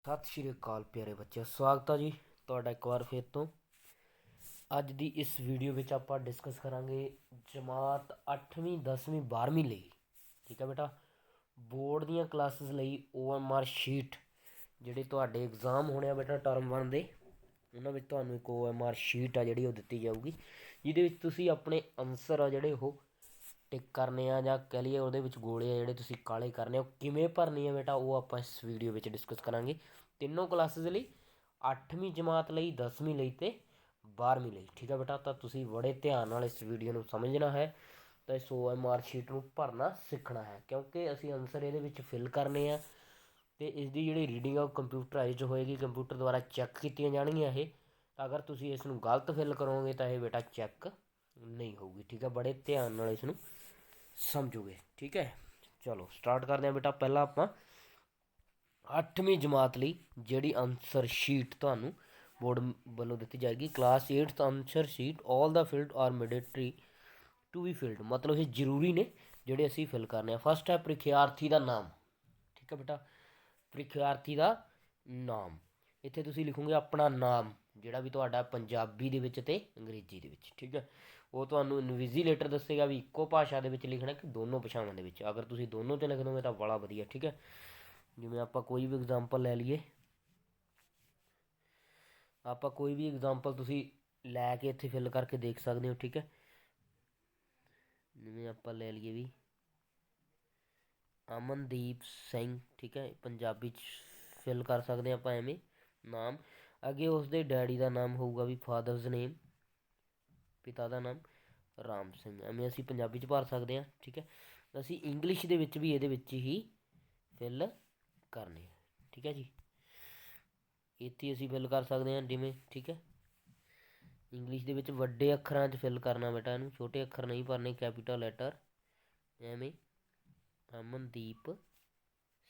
ਸਤਿ ਸ਼੍ਰੀ ਅਕਾਲ ਪਿਆਰੇ ਬੱਚਿਓ, ਸਵਾਗਤ ਹੈ ਜੀ ਤੁਹਾਡਾ ਇੱਕ ਵਾਰ ਫਿਰ ਤੋਂ। ਅੱਜ ਦੀ ਇਸ ਵੀਡੀਓ ਵਿੱਚ ਆਪਾਂ ਡਿਸਕਸ ਕਰਾਂਗੇ ਜਮਾਤ 8ਵੀਂ 10ਵੀਂ 12ਵੀਂ ਲਈ। ਠੀਕ ਹੈ ਬੇਟਾ, ਬੋਰਡ ਦੀਆਂ ਕਲਾਸਿਸ ਲਈ OMR ਸ਼ੀਟ ਜਿਹੜੇ ਤੁਹਾਡੇ ਐਗਜ਼ਾਮ ਹੋਣੇ ਆ ਬੇਟਾ ਟਰਮ 1 ਦੇ, ਉਹਨਾਂ ਵਿੱਚ ਤੁਹਾਨੂੰ ਇੱਕ OMR ਸ਼ੀਟ ਆ ਜਿਹੜੀ ਉਹ ਦਿੱਤੀ ਜਾਊਗੀ, ਜਿਹਦੇ ਵਿੱਚ ਤੁਸੀਂ ਆਪਣੇ ਆਨਸਰ ਆ ਜਿਹੜੇ ਉਹ ਟਿਕ ਕਰਨੇ ਆ, ਜਾਂ ਕਹਿ ਲਈਏ ਉਹਦੇ ਵਿੱਚ ਗੋਲੇ ਆ ਜਿਹੜੇ ਤੁਸੀਂ ਕਾਲੇ ਕਰਨੇ ਆ। ਉਹ ਕਿਵੇਂ ਭਰਨੀ ਆ ਬੇਟਾ, ਉਹ ਆਪਾਂ ਇਸ ਵੀਡੀਓ ਵਿੱਚ ਡਿਸਕਸ ਕਰਾਂਗੇ ਤਿੰਨੋਂ ਕਲਾਸਿਸ ਲਈ, 8ਵੀਂ ਜਮਾਤ ਲਈ, 10ਵੀਂ ਲਈ ਅਤੇ 12ਵੀਂ ਲਈ। ਠੀਕ ਹੈ ਬੇਟਾ, ਤਾਂ ਤੁਸੀਂ ਬੜੇ ਧਿਆਨ ਨਾਲ ਇਸ ਵੀਡੀਓ ਨੂੰ ਸਮਝਣਾ ਹੈ ਤਾਂ ਇਸ OMR ਸ਼ੀਟ ਨੂੰ ਭਰਨਾ ਸਿੱਖਣਾ ਹੈ, ਕਿਉਂਕਿ ਅਸੀਂ ਆਨਸਰ ਇਹਦੇ ਵਿੱਚ ਫਿਲ ਕਰਨੇ ਆ ਅਤੇ ਇਸ ਦੀ ਜਿਹੜੀ ਰੀਡਿੰਗ ਆ ਉਹ ਕੰਪਿਊਟਰਾਈਜ਼ਡ ਹੋਏਗੀ, ਕੰਪਿਊਟਰ ਦੁਆਰਾ ਚੈੱਕ ਕੀਤੀਆਂ ਜਾਣਗੀਆਂ ਇਹ। ਅਗਰ ਤੁਸੀਂ ਇਸ ਨੂੰ ਗਲਤ ਫਿਲ ਕਰੋਗੇ ਤਾਂ ਇਹ ਬੇਟਾ ਚੈੱਕ ਨਹੀਂ ਹੋਊਗੀ। ਠੀਕ ਹੈ, ਬੜੇ ਧਿਆਨ ਨਾਲ ਇਸ ਨੂੰ ਸਮਝੋਗੇ। ਠੀਕ ਹੈ, ਚਲੋ ਸਟਾਰਟ ਕਰਦੇ ਹਾਂ ਬੇਟਾ। ਪਹਿਲਾਂ ਆਪਾਂ 8ਵੀਂ ਜਮਾਤ ਲਈ ਜਿਹੜੀ ਆਨਸਰ ਸ਼ੀਟ ਤੁਹਾਨੂੰ ਬੋਰਡ ਵੱਲੋਂ ਦਿੱਤੀ ਜਾਏਗੀ, class 8th answer sheet, all the field are mandatory to be filled, ਮਤਲਬ ਇਹ ਜ਼ਰੂਰੀ ਨੇ ਜਿਹੜੇ ਅਸੀਂ ਫਿਲ ਕਰਨੇ ਆ। ਫਸਟ ਹੈ ਪ੍ਰੀਖਿਆਰਥੀ ਦਾ ਨਾਮ। ਠੀਕ ਹੈ ਬੇਟਾ, ਪ੍ਰੀਖਿਆਰਥੀ ਦਾ ਨਾਮ, ਇੱਥੇ ਤੁਸੀਂ ਲਿਖੋਗੇ ਆਪਣਾ ਨਾਮ ਜਿਹੜਾ ਵੀ ਤੁਹਾਡਾ ਪੰਜਾਬੀ ਦੇ ਵਿੱਚ ਅਤੇ ਅੰਗਰੇਜ਼ੀ ਦੇ ਵਿੱਚ। ਠੀਕ ਹੈ, ਉਹ ਤੁਹਾਨੂੰ ਇਨਵਿਜ਼ੀਲੇਟਰ ਦੱਸੇਗਾ ਵੀ ਇੱਕੋ ਭਾਸ਼ਾ ਦੇ ਵਿੱਚ ਲਿਖਣਾ ਕਿ ਦੋਨੋਂ ਭਾਸ਼ਾਵਾਂ ਦੇ ਵਿੱਚ। ਅਗਰ ਤੁਸੀਂ ਦੋਨੋਂ 'ਚ ਲਿਖ ਦੋਗੇ ਤਾਂ ਬੜਾ ਵਧੀਆ। ਠੀਕ ਹੈ, ਜਿਵੇਂ ਆਪਾਂ ਕੋਈ ਵੀ ਐਗਜ਼ਾਮਪਲ ਲੈ ਲਈਏ, ਆਪਾਂ ਕੋਈ ਵੀ ਐਗਜ਼ਾਮਪਲ ਤੁਸੀਂ ਲੈ ਕੇ ਇੱਥੇ ਫਿਲ ਕਰਕੇ ਦੇਖ ਸਕਦੇ ਹੋ। ਠੀਕ ਹੈ, ਜਿਵੇਂ ਆਪਾਂ ਲੈ ਲਈਏ ਵੀ ਅਮਨਦੀਪ ਸਿੰਘ। ਠੀਕ ਹੈ, ਪੰਜਾਬੀ 'ਚ ਫਿਲ ਕਰ ਸਕਦੇ ਹਾਂ ਆਪਾਂ ਐਵੇਂ ਨਾਮ। ਅੱਗੇ ਉਸਦੇ ਡੈਡੀ ਦਾ ਨਾਮ ਹੋਊਗਾ ਵੀ ਫਾਦਰਸ ਨੇਮ, ਪਿਤਾ ਦਾ ਨਾਮ ਰਾਮ ਸਿੰਘ, ਐਵੇਂ ਅਸੀਂ ਪੰਜਾਬੀ 'ਚ ਭਰ ਸਕਦੇ ਹਾਂ। ਠੀਕ ਹੈ, ਅਸੀਂ ਇੰਗਲਿਸ਼ ਦੇ ਵਿੱਚ ਵੀ ਇਹਦੇ ਵਿੱਚ ਹੀ ਫਿਲ ਕਰਨੇ। ਠੀਕ ਹੈ ਜੀ, ਇੱਥੇ ਅਸੀਂ ਫਿਲ ਕਰ ਸਕਦੇ ਹਾਂ ਜਿਵੇਂ। ਠੀਕ ਹੈ, ਇੰਗਲਿਸ਼ ਦੇ ਵਿੱਚ ਵੱਡੇ ਅੱਖਰਾਂ 'ਚ ਫਿਲ ਕਰਨਾ ਬੇਟਾ, ਇਹਨੂੰ ਛੋਟੇ ਅੱਖਰ ਨਹੀਂ ਭਰਨੇ, ਕੈਪੀਟਲ ਲੈਟਰ ਐਵੇਂ ਅਮਨਦੀਪ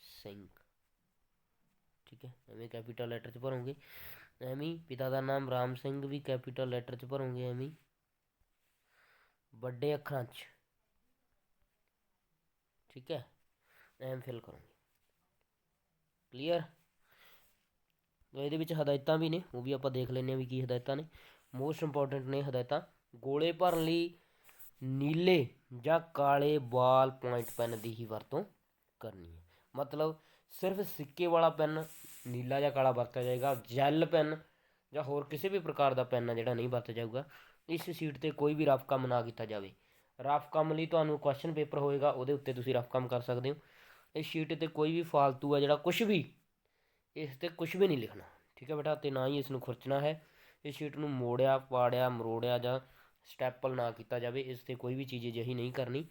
ਸਿੰਘ। ਠੀਕ ਹੈ, ਐਵੇਂ ਕੈਪੀਟਲ ਲੈਟਰ 'ਚ ਭਰੋਗੇ। ਐਵੇਂ ਪਿਤਾ ਦਾ ਨਾਮ ਰਾਮ ਸਿੰਘ ਵੀ ਕੈਪੀਟਲ ਲੈਟਰ 'ਚ ਭਰੋਗੇ, ਐਵੇਂ ਵੱਡੇ ਅੱਖਰਾਂ 'ਚ। ਠੀਕ ਹੈ, ਐਮ ਫਿਲ ਕਰੋਗੇ। ਕਲੀਅਰ। ਇਹਦੇ ਵਿੱਚ ਹਦਾਇਤਾਂ ਵੀ ਨੇ, ਉਹ ਵੀ ਆਪਾਂ ਦੇਖ ਲੈਂਦੇ ਹਾਂ ਵੀ ਕੀ ਹਦਾਇਤਾਂ ਨੇ। ਮੋਸਟ ਇੰਪੋਰਟੈਂਟ ਨੇ ਹਦਾਇਤਾਂ। ਗੋਲੇ ਭਰਨ ਲਈ ਨੀਲੇ ਜਾਂ ਕਾਲੇ ਬਾਲ ਪੁਆਇੰਟ ਪੈਨ ਦੀ ਹੀ ਵਰਤੋਂ ਕਰਨੀ ਹੈ, ਮਤਲਬ ਸਿਰਫ ਸਿੱਕੇ ਵਾਲਾ ਪੈਨ ਨੀਲਾ ਜਾਂ ਕਾਲਾ ਵਰਤਿਆ ਜਾਏਗਾ। ਜੈਲ ਪੈਨ ਜਾਂ ਹੋਰ ਕਿਸੇ ਵੀ ਪ੍ਰਕਾਰ ਦਾ ਪੈਨ ਆ ਜਿਹੜਾ ਨਹੀਂ ਵਰਤਿਆ ਜਾਊਗਾ। ਇਸ ਸੀਟ 'ਤੇ ਕੋਈ ਵੀ ਰਫ ਕੰਮ ਨਾ ਕੀਤਾ ਜਾਵੇ। ਰਫ ਕੰਮ ਲਈ ਤੁਹਾਨੂੰ ਕੁਐਸਚਨ ਪੇਪਰ ਹੋਏਗਾ, ਉਹਦੇ ਉੱਤੇ ਤੁਸੀਂ ਰਫ ਕੰਮ ਕਰ ਸਕਦੇ ਹੋ। ਇਸ ਸ਼ੀਟ 'ਤੇ ਕੋਈ ਵੀ ਫਾਲਤੂ ਆ ਜਿਹੜਾ ਕੁਛ ਵੀ, ਇਸ 'ਤੇ ਕੁਛ ਵੀ ਨਹੀਂ ਲਿਖਣਾ। ਠੀਕ ਹੈ ਬੇਟਾ, ਅਤੇ ਨਾ ਹੀ ਇਸ ਨੂੰ ਖੁਰਚਣਾ ਹੈ। ਇਸ ਸ਼ੀਟ ਨੂੰ ਮੋੜਿਆ, ਪਾੜਿਆ, ਮਰੋੜਿਆ ਜਾਂ ਸਟੈਪਲ ਨਾ ਕੀਤਾ ਜਾਵੇ। ਇਸ 'ਤੇ ਕੋਈ ਵੀ ਚੀਜ਼ ਅਜਿਹੀ ਨਹੀਂ ਕਰਨੀ।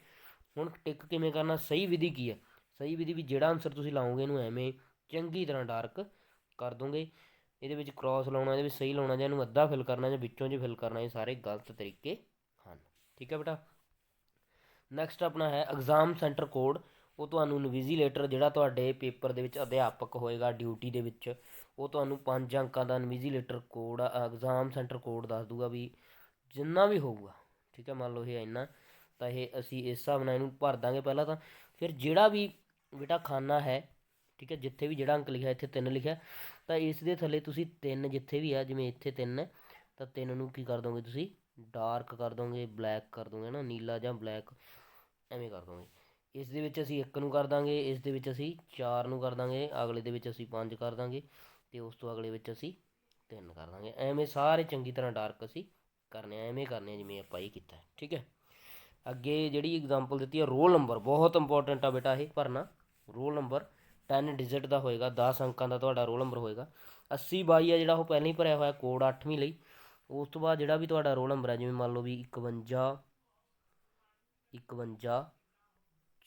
ਹੁਣ ਟਿਕ ਕਿਵੇਂ ਕਰਨਾ, ਸਹੀ ਵਿਧੀ ਕੀ ਹੈ? ਸਹੀ ਵਿਧੀ ਵੀ ਜਿਹੜਾ ਆਨਸਰ ਤੁਸੀਂ ਲਾਓਗੇ ਇਹਨੂੰ ਐਵੇਂ ਚੰਗੀ ਤਰ੍ਹਾਂ ਡਾਰਕ ਕਰ ਦੋਗੇ। ਇਹਦੇ ਵਿੱਚ ਕ੍ਰੋਸ ਲਾਉਣਾ, ਇਹਦੇ ਵਿੱਚ ਸਹੀ ਲਾਉਣਾ, ਜਾਂ ਇਹਨੂੰ ਅੱਧਾ ਫਿਲ ਕਰਨਾ, ਜਾਂ ਵਿੱਚੋਂ ਜੇ ਫਿਲ ਕਰਨਾ, ਇਹ ਸਾਰੇ ਗਲਤ ਤਰੀਕੇ ਹਨ। ਠੀਕ ਹੈ ਬੇਟਾ, ਨੈਕਸਟ ਆਪਣਾ ਹੈ ਐਗਜ਼ਾਮ ਸੈਂਟਰ ਕੋਡ। ਉਹ ਤੁਹਾਨੂੰ ਇਨਵਿਜ਼ੀਲੇਟਰ ਜਿਹੜਾ ਤੁਹਾਡੇ ਪੇਪਰ ਦੇ ਵਿੱਚ ਅਧਿਆਪਕ ਹੋਏਗਾ ਡਿਊਟੀ ਦੇ ਵਿੱਚ, ਉਹ ਤੁਹਾਨੂੰ 5 ਅੰਕਾਂ ਦਾ ਇਨਵਿਜ਼ੀਲੇਟਰ ਕੋਡ, ਐਗਜ਼ਾਮ ਸੈਂਟਰ ਕੋਡ ਦੱਸ ਦੂਗਾ ਵੀ ਜਿੰਨਾ ਵੀ ਹੋਊਗਾ। ਠੀਕ ਹੈ, ਮੰਨ ਲਓ ਇਹ ਇੰਨਾ, ਤਾਂ ਇਹ ਅਸੀਂ ਇਸ ਹਿਸਾਬ ਨਾਲ ਇਹਨੂੰ ਭਰ ਦਾਂਗੇ ਪਹਿਲਾਂ ਤਾਂ। ਫਿਰ ਜਿਹੜਾ ਵੀ ਬੇਟਾ ਖਾਨਾ ਹੈ, ਠੀਕ ਹੈ, ਜਿੱਥੇ ਵੀ ਜਿਹੜਾ ਅੰਕ ਲਿਖਿਆ, ਇੱਥੇ 3 ਲਿਖਿਆ, ਤਾਂ ਇਸ ਦੇ ਥੱਲੇ ਤੁਸੀਂ 3 ਜਿੱਥੇ ਵੀ ਆ, ਜਿਵੇਂ ਇੱਥੇ 3 ਹੈ ਤਾਂ 3 ਨੂੰ ਕੀ ਕਰ ਦੋਗੇ ਤੁਸੀਂ ਡਾਰਕ ਕਰ ਦੋਗੇ, ਬਲੈਕ ਕਰ ਦੋਗੇ ਨਾ, ਨੀਲਾ ਜਾਂ ਬਲੈਕ ਐਵੇਂ ਕਰ ਦੋਗੇ। ਇਸ ਦੇ ਵਿੱਚ ਅਸੀਂ 1 ਨੂੰ ਕਰ ਦਾਂਗੇ, ਇਸ ਦੇ ਵਿੱਚ ਅਸੀਂ 4 ਨੂੰ ਕਰ ਦਾਂਗੇ, ਅਗਲੇ ਦੇ ਵਿੱਚ ਅਸੀਂ 5 ਕਰ ਦਾਂਗੇ, ਅਤੇ ਉਸ ਤੋਂ ਅਗਲੇ ਵਿੱਚ ਅਸੀਂ 3 ਕਰ ਦਾਂਗੇ। ਐਵੇਂ ਸਾਰੇ ਚੰਗੀ ਤਰ੍ਹਾਂ ਡਾਰਕ ਅਸੀਂ ਕਰਨੇ ਆ, ਐਵੇਂ ਕਰਨੇ ਆ ਜਿਵੇਂ ਆਪਾਂ ਇਹ ਕੀਤਾ। ਠੀਕ ਹੈ, ਅੱਗੇ ਜਿਹੜੀ ਐਗਜ਼ਾਮਪਲ ਦਿੱਤੀ ਹੈ ਰੋਲ ਨੰਬਰ, ਬਹੁਤ ਇੰਪੋਰਟੈਂਟ ਆ ਬੇਟਾ ਇਹ ਭਰਨਾ। ਰੋਲ ਨੰਬਰ 10 ਡਿਜਿਟ ਦਾ ਹੋਏਗਾ, 10 ਅੰਕਾਂ ਦਾ ਤੁਹਾਡਾ ਰੋਲ ਨੰਬਰ ਹੋਏਗਾ। 8022 ਆ ਜਿਹੜਾ ਉਹ ਪਹਿਲਾਂ ਹੀ ਭਰਿਆ ਹੋਇਆ ਕੋਡ 8ਵੀਂ ਲਈ। ਉਸ ਤੋਂ ਬਾਅਦ ਜਿਹੜਾ ਵੀ ਤੁਹਾਡਾ ਰੋਲ ਨੰਬਰ ਹੈ, ਜਿਵੇਂ ਮੰਨ ਲਓ ਵੀ 51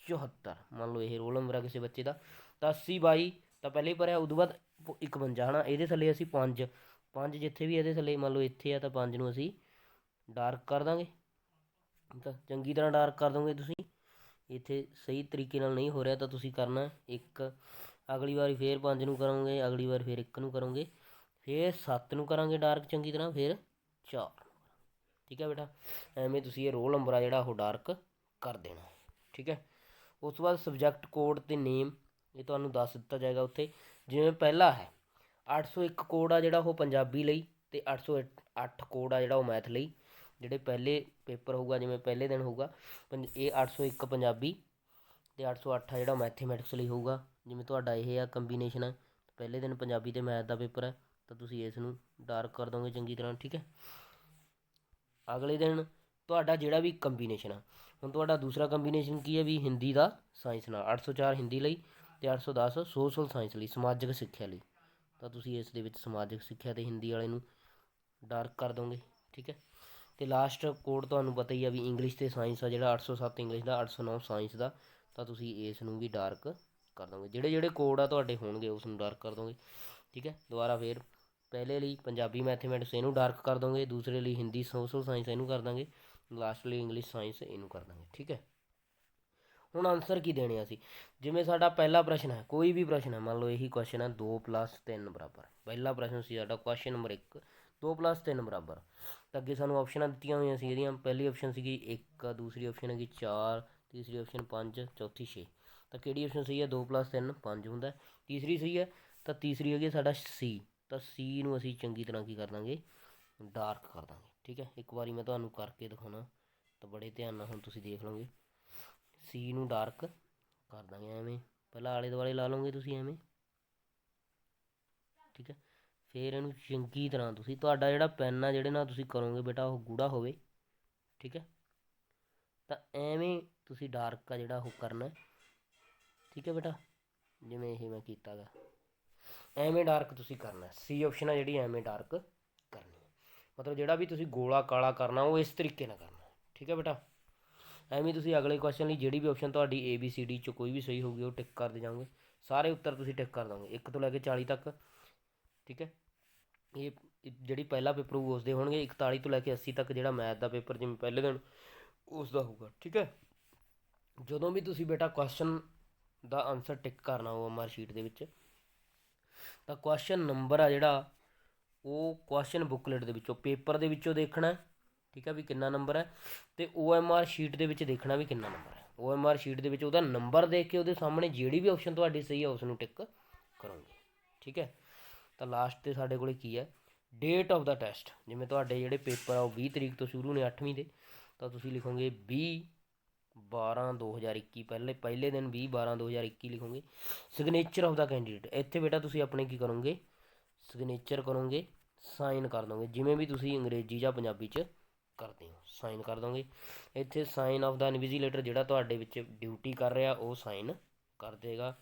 74, ਮੰਨ ਲਓ ਇਹ ਰੋਲ ਨੰਬਰ ਆ ਕਿਸੇ ਬੱਚੇ ਦਾ, ਤਾਂ 8022 ਤਾਂ ਪਹਿਲਾਂ ਹੀ ਭਰਿਆ, ਉਦੋਂ ਬਾਅਦ 51 ਹੈ ਨਾ, ਇਹਦੇ ਥੱਲੇ ਅਸੀਂ 5 ਜਿੱਥੇ ਵੀ ਇਹਦੇ ਥੱਲੇ ਮੰਨ ਲਓ ਇੱਥੇ ਆ, ਤਾਂ 5 ਨੂੰ ਅਸੀਂ ਡਾਰਕ ਕਰ ਦਾਂਗੇ। ਤਾਂ ਚੰਗੀ ਤਰ੍ਹਾਂ ਡਾਰਕ ਕਰ ਦੋਗੇ ਤੁਸੀਂ। ਇੱਥੇ ਸਹੀ ਤਰੀਕੇ ਨਾਲ ਨਹੀਂ ਹੋ ਰਿਹਾ ਤਾਂ ਤੁਸੀਂ ਕਰਨਾ 1, ਅਗਲੀ ਵਾਰੀ ਫਿਰ 5 ਨੂੰ ਕਰੋਗੇ, ਅਗਲੀ ਵਾਰ ਫਿਰ 1 ਨੂੰ ਕਰੋਗੇ, ਫਿਰ 7 ਨੂੰ ਕਰਾਂਗੇ ਡਾਰਕ ਚੰਗੀ ਤਰ੍ਹਾਂ, ਫਿਰ 4। ਠੀਕ ਹੈ ਬੇਟਾ, ਐਵੇਂ ਤੁਸੀਂ ਇਹ ਰੋਲ ਨੰਬਰ ਆ ਜਿਹੜਾ ਉਹ ਡਾਰਕ ਕਰ ਦੇਣਾ। ਠੀਕ ਹੈ, ਉਸ ਤੋਂ ਬਾਅਦ ਸਬਜੈਕਟ ਕੋਡ ਅਤੇ ਨੇਮ ਇਹ ਤੁਹਾਨੂੰ ਦੱਸ ਦਿੱਤਾ ਜਾਏਗਾ ਉੱਥੇ। ਜਿਵੇਂ ਪਹਿਲਾ ਹੈ 801 ਕੋਡ ਆ ਜਿਹੜਾ ਉਹ ਪੰਜਾਬੀ ਲਈ, ਅਤੇ 808 ਕੋਡ ਆ ਜਿਹੜਾ ਉਹ ਮੈਥ ਲਈ। ਜਿਹੜੇ ਪਹਿਲੇ ਪੇਪਰ ਹੋਊਗਾ, ਜਿਵੇਂ ਪਹਿਲੇ ਦਿਨ ਹੋਊਗਾ ਇਹ 801 ਪੰਜਾਬੀ ਅਤੇ 808 ਆ ਜਿਹੜਾ ਮੈਥੇਮੈਟਿਕਸ ਲਈ ਹੋਊਗਾ। ਜਿਵੇਂ ਤੁਹਾਡਾ ਇਹ ਆ ਕੰਬੀਨੇਸ਼ਨ ਹੈ, ਪਹਿਲੇ ਦਿਨ ਪੰਜਾਬੀ ਅਤੇ ਮੈਥ ਦਾ ਪੇਪਰ ਹੈ, ਤਾਂ ਤੁਸੀਂ ਇਸ ਨੂੰ ਡਾਰਕ ਕਰ ਦੋਗੇ ਚੰਗੀ ਤਰ੍ਹਾਂ, ਠੀਕ ਹੈ। ਅਗਲੇ ਦਿਨ ਤੁਹਾਡਾ ਜਿਹੜਾ ਵੀ ਕੰਬੀਨੇਸ਼ਨ ਆ, ਹੁਣ ਤੁਹਾਡਾ ਦੂਸਰਾ ਕੰਬੀਨੇਸ਼ਨ ਕੀ ਹੈ ਵੀ ਹਿੰਦੀ ਦਾ ਸਾਇੰਸ ਨਾਲ, 804 ਹਿੰਦੀ ਲਈ ਅਤੇ 810 ਸੋਸ਼ਲ ਸਾਇੰਸ ਲਈ, ਸਮਾਜਿਕ ਸਿੱਖਿਆ ਲਈ। ਤਾਂ ਤੁਸੀਂ ਇਸ ਦੇ ਵਿੱਚ ਸਮਾਜਿਕ ਸਿੱਖਿਆ ਅਤੇ ਹਿੰਦੀ ਵਾਲੇ ਨੂੰ ਡਾਰਕ ਕਰ ਦੋਗੇ, ਠੀਕ ਹੈ। ਅਤੇ ਲਾਸਟ ਕੋਡ ਤੁਹਾਨੂੰ ਪਤਾ ਹੀ ਆ ਵੀ ਇੰਗਲਿਸ਼ ਅਤੇ ਸਾਇੰਸ ਆ ਜਿਹੜਾ 807 ਇੰਗਲਿਸ਼ ਦਾ, 809 ਸਾਇੰਸ ਦਾ, ਤਾਂ ਤੁਸੀਂ ਇਸ ਨੂੰ ਵੀ ਡਾਰਕ ਕਰ ਦੋਗੇ। ਜਿਹੜੇ ਜਿਹੜੇ ਕੋਡ ਆ ਤੁਹਾਡੇ ਹੋਣਗੇ ਉਸ ਨੂੰ ਡਾਰਕ ਕਰ ਦੋਗੇ, ਠੀਕ ਹੈ। ਦੁਬਾਰਾ ਫਿਰ ਪਹਿਲੇ ਲਈ ਪੰਜਾਬੀ ਮੈਥੇਮੈਟਿਕਸ ਇਹਨੂੰ ਡਾਰਕ ਕਰ ਦੋਗੇ, ਦੂਸਰੇ ਲਈ ਹਿੰਦੀ ਸੋਸ਼ਲ ਸਾਇੰਸ ਇਹਨੂੰ ਕਰ ਦਾਂਗੇ, ਲਾਸਟ ਲਈ ਇੰਗਲਿਸ਼ ਸਾਇੰਸ ਇਹਨੂੰ ਕਰ ਦਾਂਗੇ, ਠੀਕ ਹੈ। ਹੁਣ ਆਨਸਰ ਕੀ ਦੇਣੇ ਅਸੀਂ, ਜਿਵੇਂ ਸਾਡਾ ਪਹਿਲਾ ਪ੍ਰਸ਼ਨ ਹੈ, ਕੋਈ ਵੀ ਪ੍ਰਸ਼ਨ ਹੈ, ਮੰਨ ਲਓ ਇਹੀ ਕੁਐਸਚਨ ਹੈ 2 + 3 ਬਰਾਬਰ, ਪਹਿਲਾ ਪ੍ਰਸ਼ਨ ਸੀ ਸਾਡਾ ਕੁਐਸਚਨ ਨੰਬਰ 1, 2 + 3 ਬਰਾਬਰ। ਤਾਂ ਅੱਗੇ ਸਾਨੂੰ ਆਪਸ਼ਨਾਂ ਦਿੱਤੀਆਂ ਹੋਈਆਂ ਸੀ ਇਹਦੀਆਂ, ਪਹਿਲੀ ਆਪਸ਼ਨ ਸੀਗੀ 1, ਦੂਸਰੀ ਆਪਸ਼ਨ ਹੈਗੀ 4, ਤੀਸਰੀ ਆਪਸ਼ਨ 5, ਚੌਥੀ 6। ਤਾਂ ਕਿਹੜੀ ਆਪਸ਼ਨ ਸਹੀ ਹੈ, 2 + 3 5 ਹੁੰਦਾ। ਤੀਸਰੀ ਸਹੀ ਹੈ, ਤਾਂ ਤੀਸਰੀ ਹੈਗੀ ਸਾਡਾ ਸੀ, ਤਾਂ ਸੀ ਨੂੰ ਅਸੀਂ ਚੰਗੀ ਤਰ੍ਹਾਂ ਕੀ ਕਰ ਦਾਂਗੇ, ਡਾਰਕ ਕਰ ਦਾਂਗੇ, ਠੀਕ ਹੈ। ਇੱਕ ਵਾਰੀ ਮੈਂ ਤੁਹਾਨੂੰ ਕਰਕੇ ਦਿਖਾਉਣਾ, ਤਾਂ ਬੜੇ ਧਿਆਨ ਨਾਲ ਹੁਣ ਤੁਸੀਂ ਦੇਖ ਲਓਗੇ। ਸੀ ਨੂੰ ਡਾਰਕ ਕਰ ਦਾਂਗੇ ਐਵੇਂ, ਪਹਿਲਾਂ ਆਲੇ ਦੁਆਲੇ ਲਾ ਲਓਗੇ ਤੁਸੀਂ ਐਵੇਂ, ਠੀਕ ਹੈ। ਫਿਰ ਇਹਨੂੰ ਚੰਗੀ ਤਰ੍ਹਾਂ ਤੁਸੀਂ, ਤੁਹਾਡਾ ਜਿਹੜਾ ਪੈਨ ਆ ਜਿਹੜੇ ਨਾਲ ਤੁਸੀਂ ਕਰੋਗੇ ਬੇਟਾ ਉਹ ਗੂੜਾ ਹੋਵੇ, ਠੀਕ ਹੈ। ਤਾਂ ਐਵੇਂ ਤੁਸੀਂ ਡਾਰਕ ਆ ਜਿਹੜਾ ਉਹ ਕਰਨਾ, ਠੀਕ ਹੈ ਬੇਟਾ, ਜਿਵੇਂ ਇਹ ਮੈਂ ਕੀਤਾ ਗਾ ਐਵੇਂ ਡਾਰਕ ਤੁਸੀਂ ਕਰਨਾ। ਸੀ ਆਪਸ਼ਨ ਆ ਜਿਹੜੀ ਐਵੇਂ ਡਾਰਕ ਕਰਨੀ ਹੈ, ਮਤਲਬ ਜਿਹੜਾ ਵੀ ਤੁਸੀਂ ਗੋਲਾ ਕਾਲਾ ਕਰਨਾ ਉਹ ਇਸ ਤਰੀਕੇ ਨਾਲ ਕਰਨਾ, ਠੀਕ ਹੈ ਬੇਟਾ। ਐਵੇਂ ਤੁਸੀਂ ਅਗਲੇ ਕੁਐਸਚਨ ਲਈ ਜਿਹੜੀ ਵੀ ਆਪਸ਼ਨ ਤੁਹਾਡੀ ABCD 'ਚੋਂ ਕੋਈ ਵੀ ਸਹੀ ਹੋਊਗੀ ਉਹ ਟਿਕ ਕਰਦੇ ਜਾਓਗੇ, ਸਾਰੇ ਉੱਤਰ ਤੁਸੀਂ ਟਿਕ ਕਰ ਦੋਗੇ 1 ਤੋਂ ਲੈ ਕੇ 40 ਤੱਕ, ਠੀਕ ਹੈ। ਇਹ ਜਿਹੜੀ ਪਹਿਲਾ ਪੇਪਰ ਹੋਊ ਉਸ ਦੇ ਹੋਣਗੇ 41 ਤੋਂ ਲੈ ਕੇ 80 ਤੱਕ, ਜਿਹੜਾ ਮੈਥ ਦਾ ਪੇਪਰ ਜਿਵੇਂ ਪਹਿਲੇ ਦਿਨ ਉਸ ਦਾ ਹੋਊਗਾ, ਠੀਕ ਹੈ। ਜਦੋਂ ਵੀ ਤੁਸੀਂ ਬੇਟਾ ਕੁਐਸਚਨ ਦਾ ਆਨਸਰ ਟਿਕ ਕਰਨਾ OMR ਸ਼ੀਟ ਦੇ ਵਿੱਚ, ਤਾਂ ਕੁਐਸਚਨ ਨੰਬਰ ਆ ਜਿਹੜਾ ਉਹ ਕੁਐਸਚਨ ਬੁੱਕਲੇਟ ਦੇ ਵਿੱਚੋਂ, ਪੇਪਰ ਦੇ ਵਿੱਚੋਂ ਦੇਖਣਾ, ਠੀਕ ਹੈ ਵੀ ਕਿੰਨਾ ਨੰਬਰ ਹੈ, ਅਤੇ OMR ਸ਼ੀਟ ਦੇ ਵਿੱਚ ਦੇਖਣਾ ਵੀ ਕਿੰਨਾ ਨੰਬਰ ਹੈ। OMR ਸ਼ੀਟ ਦੇ ਵਿੱਚ ਉਹਦਾ ਨੰਬਰ ਦੇਖ ਕੇ ਉਹਦੇ ਸਾਹਮਣੇ ਜਿਹੜੀ ਵੀ ਆਪਸ਼ਨ ਤੁਹਾਡੀ ਸਹੀ ਹੈ ਉਸ ਨੂੰ ਟਿਕ ਕਰੋਗੇ, ਠੀਕ ਹੈ। ਤਾਂ ਲਾਸਟ 'ਤੇ ਸਾਡੇ ਕੋਲ ਕੀ ਹੈ, ਡੇਟ ਆਫ ਦਾ ਟੈਸਟ। ਜਿਵੇਂ ਤੁਹਾਡੇ ਜਿਹੜੇ ਪੇਪਰ ਆ ਉਹ 20 ਤਰੀਕ ਤੋਂ ਸ਼ੁਰੂ ਨੇ 8ਵੀਂ ਦੇ, ਤਾਂ ਤੁਸੀਂ ਲਿਖੋਗੇ 20/12/2021, ਪਹਿਲੇ ਦਿਨ 20/12/2021 ਲਿਖੋਗੇ। ਸਿਗਨੇਚਰ ਆਫ ਦਾ ਕੈਂਡੀਡੇਟ, ਇੱਥੇ ਬੇਟਾ ਤੁਸੀਂ ਆਪਣੇ ਕੀ ਕਰੋਗੇ, ਸਿਗਨੇਚਰ ਕਰੋਗੇ, ਸਾਈਨ ਕਰ ਦੋਗੇ, ਜਿਵੇਂ ਵੀ ਤੁਸੀਂ ਅੰਗਰੇਜ਼ੀ ਜਾਂ ਪੰਜਾਬੀ 'ਚ ਕਰਦੇ ਹੋ ਸਾਈਨ ਕਰ ਦੋਗੇ। ਇੱਥੇ ਸਾਈਨ ਆਫ ਦਾ ਇਨਵੀਜੀਲੇਟਰ ਜਿਹੜਾ ਤੁਹਾਡੇ ਵਿੱਚ ਡਿਊਟੀ ਕਰ ਰਿਹਾ ਉਹ ਸਾਈਨ ਕਰ ਦੇਗਾ,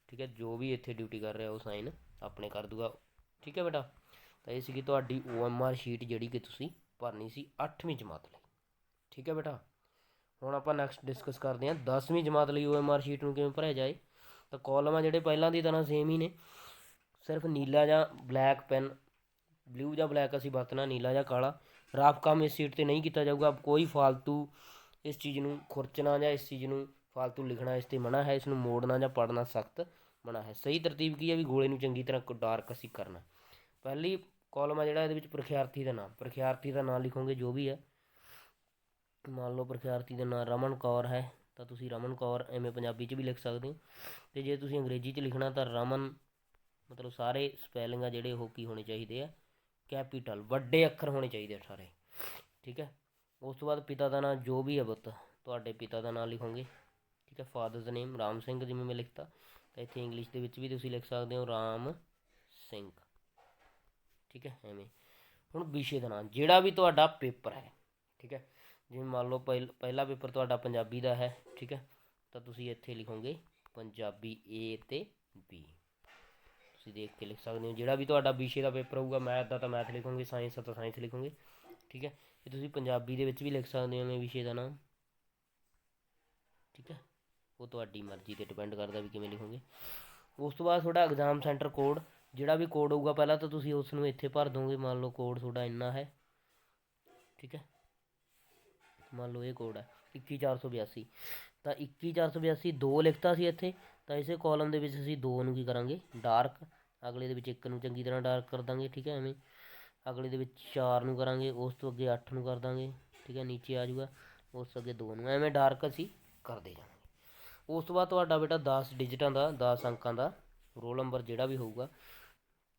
ਠੀਕ ਹੈ। ਜੋ ਵੀ ਇੱਥੇ ਡਿਊਟੀ ਕਰ ਰਿਹਾ ਉਹ ਸਾਈਨ ਆਪਣੇ ਕਰ ਦੂਗਾ, ਠੀਕ ਹੈ ਬੇਟਾ। ਤਾਂ ਇਹ ਸੀਗੀ ਤੁਹਾਡੀ OMR ਸ਼ੀਟ ਜਿਹੜੀ ਕਿ ਤੁਸੀਂ ਭਰਨੀ ਸੀ 8ਵੀਂ ਜਮਾਤ ਲਈ, ਠੀਕ ਹੈ ਬੇਟਾ। ਹੁਣ ਆਪਾਂ ਨੈਕਸਟ ਡਿਸਕਸ ਕਰਦੇ ਹਾਂ 10ਵੀਂ ਜਮਾਤ ਲਈ OMR ਸ਼ੀਟ ਨੂੰ ਕਿਵੇਂ ਭਰਿਆ ਜਾਏ। ਤਾਂ ਕਾਲਮ ਆ ਜਿਹੜੇ ਪਹਿਲਾਂ ਦੀ ਤਰ੍ਹਾਂ ਸੇਮ ਹੀ ਨੇ, ਸਿਰਫ ਨੀਲਾ ਜਾਂ ਬਲੈਕ ਪੈਨ, ਬਲੂ ਜਾਂ ਬਲੈਕ ਅਸੀਂ ਵਰਤਣਾ, ਨੀਲਾ ਜਾਂ ਕਾਲਾ। ਰਫ ਕੰਮ ਇਸ ਸੀਟ 'ਤੇ ਨਹੀਂ ਕੀਤਾ ਜਾਊਗਾ, ਕੋਈ ਫਾਲਤੂ ਇਸ ਚੀਜ਼ ਨੂੰ ਖੁਰਚਣਾ ਜਾਂ ਇਸ ਚੀਜ਼ ਨੂੰ ਫਾਲਤੂ ਲਿਖਣਾ ਇਸ 'ਤੇ ਮਨਾ ਹੈ, ਇਸ ਨੂੰ ਮੋੜਨਾ ਜਾਂ ਪੜ੍ਹਨਾ ਸਖਤ ਮਨਾ ਹੈ। ਸਹੀ ਤਰਤੀਬ ਕੀ ਹੈ ਵੀ ਗੋਲੇ ਨੂੰ ਚੰਗੀ ਤਰ੍ਹਾਂ ਡਾਰਕ ਅਸੀਂ ਕਰਨਾ। ਪਹਿਲੀ ਕਾਲਮ ਆ ਜਿਹੜਾ ਇਹਦੇ ਵਿੱਚ ਪ੍ਰਖਿਆਰਥੀ ਦਾ ਨਾਮ, ਪ੍ਰਖਿਆਰਥੀ ਦਾ ਨਾਮ ਲਿਖੋਗੇ ਜੋ ਵੀ ਹੈ, ਮੰਨ ਲਓ ਪ੍ਰਖਿਆਰਥੀ ਦਾ ਨਾਮ ਰਮਨ ਕੌਰ ਹੈ, ਤਾਂ ਤੁਸੀਂ ਰਮਨ ਕੌਰ ਐਵੇਂ ਪੰਜਾਬੀ 'ਚ ਵੀ ਲਿਖ ਸਕਦੇ ਹੋ, ਅਤੇ ਜੇ ਤੁਸੀਂ ਅੰਗਰੇਜ਼ੀ 'ਚ ਲਿਖਣਾ ਤਾਂ ਰਮਨ, ਮਤਲਬ ਸਾਰੇ ਸਪੈਲਿੰਗ ਆ ਜਿਹੜੇ ਉਹ ਕੀ ਹੋਣੇ ਚਾਹੀਦੇ ਆ, ਕੈਪੀਟਲ ਵੱਡੇ ਅੱਖਰ ਹੋਣੇ ਚਾਹੀਦੇ ਆ ਸਾਰੇ, ਠੀਕ ਹੈ। ਉਸ ਤੋਂ ਬਾਅਦ ਪਿਤਾ ਦਾ ਨਾਮ ਜੋ ਵੀ ਹੈ ਪੁੱਤ, ਤੁਹਾਡੇ ਪਿਤਾ ਦਾ ਨਾਮ ਲਿਖੋਗੇ, ਠੀਕ ਹੈ। ਫਾਦਰਸ ਨੇਮ ਰਾਮ ਸਿੰਘ, ਜਿਵੇਂ ਮੈਂ ਲਿਖਤਾ, ਤਾਂ ਇੱਥੇ ਇੰਗਲਿਸ਼ ਦੇ ਵਿੱਚ ਵੀ ਤੁਸੀਂ ਲਿਖ ਸਕਦੇ ਹੋ ਰਾਮ ਸਿੰਘ, ਠੀਕ ਹੈ ਐਵੇਂ। ਹੁਣ ਵਿਸ਼ੇ ਦਾ ਨਾਮ ਜਿਹੜਾ ਵੀ ਤੁਹਾਡਾ ਪੇਪਰ ਹੈ, ਠੀਕ ਹੈ। ਜਿਵੇਂ ਮੰਨ ਲਓ ਪਹਿਲਾ ਪੇਪਰ ਤੁਹਾਡਾ ਪੰਜਾਬੀ ਦਾ ਹੈ, ਠੀਕ ਹੈ, ਤਾਂ ਤੁਸੀਂ ਇੱਥੇ ਲਿਖੋਗੇ ਪੰਜਾਬੀ A ਅਤੇ B, ਤੁਸੀਂ ਦੇਖ ਕੇ ਲਿਖ ਸਕਦੇ ਹੋ। ਜਿਹੜਾ ਵੀ ਤੁਹਾਡਾ ਵਿਸ਼ੇ ਦਾ ਪੇਪਰ ਹੋਊਗਾ, ਮੈਥ ਦਾ ਤਾਂ ਮੈਥ ਲਿਖੋਗੇ, ਸਾਇੰਸ ਦਾ ਤਾਂ ਸਾਇੰਸ ਲਿਖੋਗੇ, ਠੀਕ ਹੈ। ਇਹ ਤੁਸੀਂ ਪੰਜਾਬੀ ਦੇ ਵਿੱਚ ਵੀ ਲਿਖ ਸਕਦੇ ਹੋ ਐਵੇਂ ਵਿਸ਼ੇ ਦਾ ਨਾਮ, ਠੀਕ ਹੈ। ਉਹ ਤੁਹਾਡੀ ਮਰਜ਼ੀ 'ਤੇ ਡਿਪੈਂਡ ਕਰਦਾ ਵੀ ਕਿਵੇਂ ਲਿਖੋਗੇ। ਉਸ ਤੋਂ ਬਾਅਦ ਤੁਹਾਡਾ ਐਗਜ਼ਾਮ ਸੈਂਟਰ ਕੋਡ, ਜਿਹੜਾ ਵੀ ਕੋਡ ਹੋਊਗਾ ਪਹਿਲਾਂ ਤਾਂ ਤੁਸੀਂ ਉਸ ਨੂੰ ਇੱਥੇ ਭਰ ਦੋਗੇ। ਮੰਨ ਲਓ ਕੋਡ ਤੁਹਾਡਾ ਇੰਨਾ ਹੈ, ਠੀਕ ਹੈ, ਮੰਨ ਲਓ ਇਹ ਕੋਡ ਹੈ 21482, ਤਾਂ 21482 2 ਲਿਖਤਾ ਸੀ ਇੱਥੇ, ਤਾਂ ਇਸੇ ਕਾਲਮ ਦੇ ਵਿੱਚ ਅਸੀਂ 2 ਨੂੰ ਕੀ ਕਰਾਂਗੇ ਡਾਰਕ, ਅਗਲੇ ਦੇ ਵਿੱਚ 1 ਨੂੰ ਚੰਗੀ ਤਰ੍ਹਾਂ ਡਾਰਕ ਕਰ ਦਾਂਗੇ, ਠੀਕ ਹੈ ਐਵੇਂ। ਅਗਲੇ ਦੇ ਵਿੱਚ 4 ਨੂੰ ਕਰਾਂਗੇ, ਉਸ ਤੋਂ ਅੱਗੇ 8 ਨੂੰ ਕਰ ਦਾਂਗੇ, ਠੀਕ ਹੈ, ਨੀਚੇ ਆ ਜਾਊਗਾ, ਉਸ ਤੋਂ ਅੱਗੇ 2 ਨੂੰ, ਐਵੇਂ ਡਾਰਕ ਅਸੀਂ ਕਰਦੇ ਜਾਵਾਂਗੇ। ਉਸ ਤੋਂ ਬਾਅਦ ਤੁਹਾਡਾ ਬੇਟਾ 10 ਡਿਜਿਟਾਂ ਦਾ 10 ਅੰਕਾਂ ਦਾ ਰੋਲ ਨੰਬਰ ਜਿਹੜਾ ਵੀ ਹੋਊਗਾ,